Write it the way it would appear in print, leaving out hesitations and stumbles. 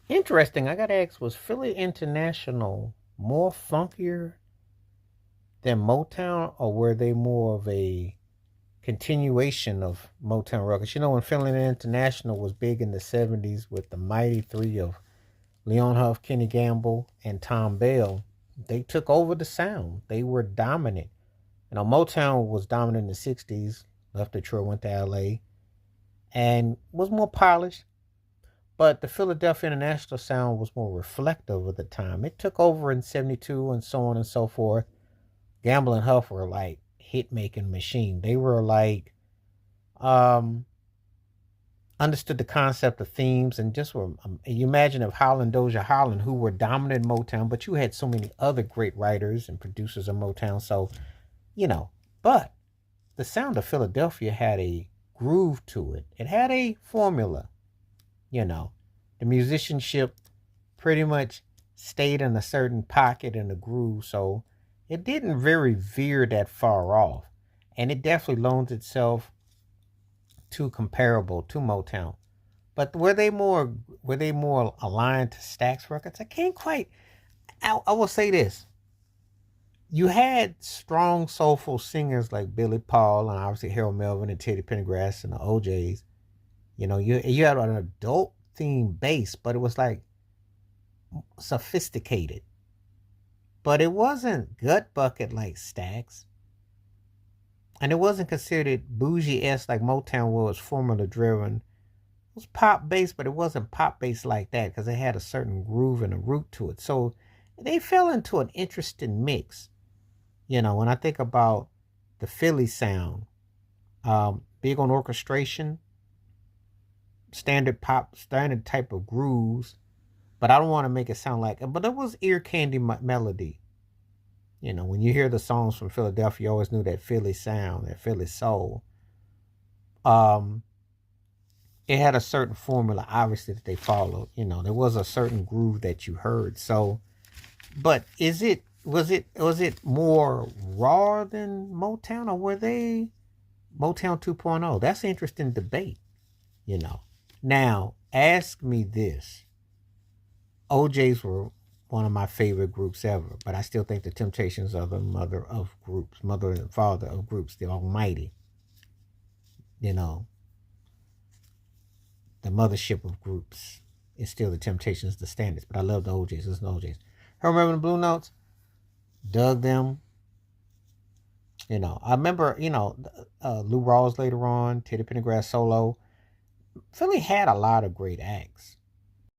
Interesting. I got to ask, was Philly International more funkier than Motown, or were they more of a continuation of Motown records? You know, when Philly International was big in the 70s with the Mighty Three of Leon Huff, Kenny Gamble, and Tom Bell, they took over the sound. They were dominant. You know, Motown was dominant in the 60s, left Detroit, went to LA, and was more polished. But the Philadelphia International sound was more reflective of the time. It took over in 72 and so on and so forth. Gamble and Huff were like hit making machine. They were like um understood the concept of themes and just were you imagine if Holland Dozier Holland, who were dominant in Motown, but you had so many other great writers and producers of Motown. So, you know, but the sound of Philadelphia had a groove to it. It had a formula, you know. The musicianship pretty much stayed in a certain pocket in the groove, so it didn't very veer that far off. And it definitely loans itself to comparable to Motown. But were they more aligned to Stax Records? I can't quite. I will say this: you had strong soulful singers like Billy Paul and obviously Harold Melvin and Teddy Pendergrass and the OJ's. You know, you had an adult theme bass, but it was like sophisticated. But it wasn't gut bucket like Stax, and it wasn't considered bougie s like Motown was, formula driven. It was pop bass, but it wasn't pop bass like that because it had a certain groove and a root to it. So they fell into an interesting mix. You know, when I think about the Philly sound, big on orchestration, standard pop, standard type of grooves, but I don't want to make it sound like, but it was ear candy melody. You know, when you hear the songs from Philadelphia, you always knew that Philly sound, that Philly soul. Um, it had a certain formula, obviously, that they followed. You know, there was a certain groove that you heard. So, but was it more raw than Motown, or were they Motown 2.0? That's an interesting debate. You know, now ask me this: OJ's were one of my favorite groups ever, but I still think the Temptations are the mother of groups, mother and father of groups, the Almighty. You know, the mothership of groups is still the Temptations, the standards. But I love the OJ's. Listen to OJ's. Remember the Blue Notes? Dug them. You know, I remember. Lou Rawls later on, Teddy Pendergrass solo. Philly had a lot of great acts.